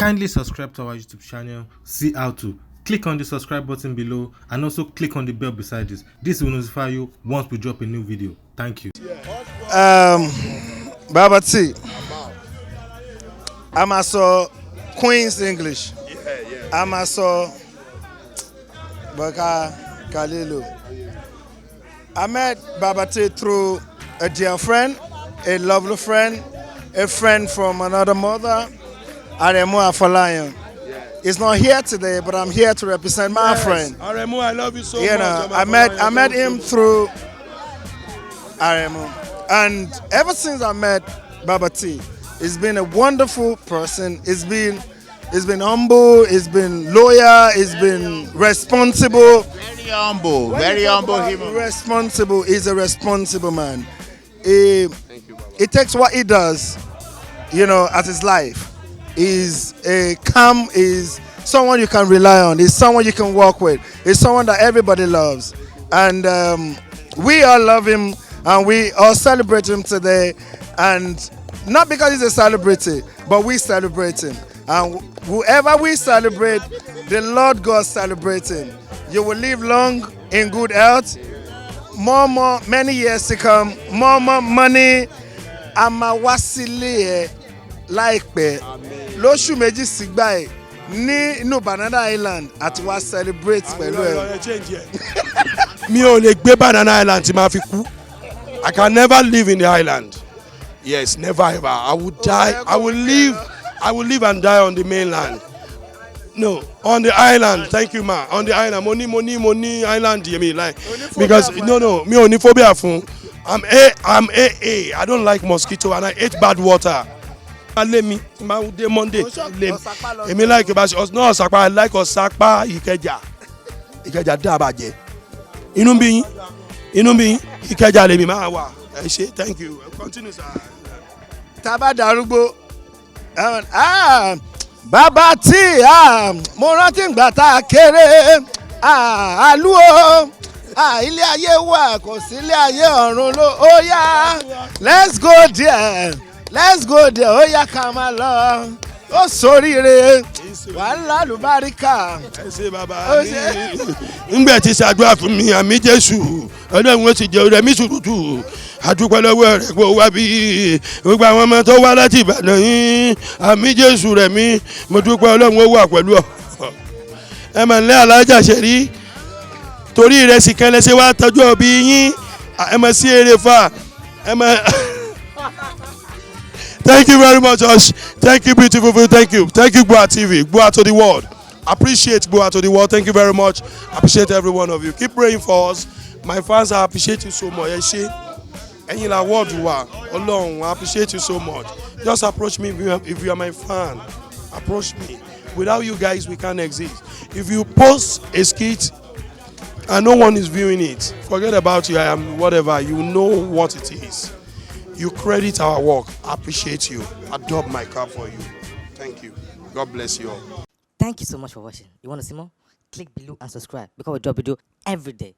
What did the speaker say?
Kindly subscribe to our YouTube channel, see how to. Click on the subscribe button below and also click on the bell beside this. This will notify you once we drop a new video. Thank you. Baba T. I'm also Queen's English. I'm also Baka Kalilu. I met Baba T through a dear friend, a lovely friend, a friend from another mother, Aremu Afolayan. He's not here today, but I'm here to represent my friend. Aremu, I love you so much. I met him through Aremu, and ever since I met Baba T, he's been a wonderful person. He's been humble. He's been loyal. He's been responsible. Very humble human. Responsible. He's a responsible man. He takes what he does, as his life. He's he's someone you can rely on. He's someone you can work with. He's someone that everybody loves. And we all love him, and we all celebrate him today. And not because he's a celebrity, but we celebrate him. And whoever we celebrate, the Lord God celebrates him. You will live long in good health. Many years to come. More money. Amawasile láìpẹ́ lóṣù méjì sígbà ẹ̀ ní inú Banana Island àti wá celebrate pẹ̀lú ẹ̀. Mi ò lè gbé Banana Island tí màá fi kú. I can never live in the island. Yes, never ever. I will die. I will live and die on the mainland. No, on the island. Thank you, ma. On the island. Money island. You mean like because no. Me only phobia fun. I'm AA. I don't like mosquito and I hate bad water. Let me Monday. Emi like no Osapa. I like Osapa Ikeja. Ikeja dabaje. Inú bí Ikeja le mi ma wa. Ẹ ṣé, thank you. Continue sir. Tábà darúgbó. Baba T. Mo rántí ìgbà tá a kéré. Àlú o. Ilé ayé wà kò sí ilé ayé ọ̀run ló. Ó yá. Let's go there. Ó yá ká máa lọ. Ó ṣoríire. Wàhálà lùbáríkà. Ẹ ṣé bàbá mi. Ngbẹ ti ṣàdúrà fún mi àmì Jésù. Ọlọ́run ó ti jẹ ọ̀rẹ́ mi sùúrùtù. Adúpẹ́ lọ́wọ́ rẹ̀ kó wá bí gbogbo àwọn ọmọ tó wá láti Ìbàdàn yín. Àmì Jésù rẹ̀ mi. Mo dúpẹ́ Ọlọ́run ó wà pẹ̀lú ọ. Ẹ mà ń lé alájà ṣe rí. Torí ìrẹsì kan lẹ́sẹ̀ wá tọ́jú ọbí yín. Ẹ mà sí eré fa. Ẹ mà. Thank you very much, Josh. Thank you, beautiful people. Thank you. Thank you, Boa TV. Boa to the world. Appreciate Boa to the world. Thank you very much. Appreciate every one of you. Keep praying for us. My fans, I appreciate you so much. Ẹ̀yin la word wa. Ọlọ́run, I appreciate you so much. Just approach me if you are my fan. Approach me. Without you guys, we can't exist. If you post a skit and no one is viewing it, forget about you. I am whatever. You know what it is. You credit our work. I appreciate you. I dub my cap for you. Thank you. God bless you all. Thank you so much for watching. You want to see more? Click below and subscribe because we drop video every day.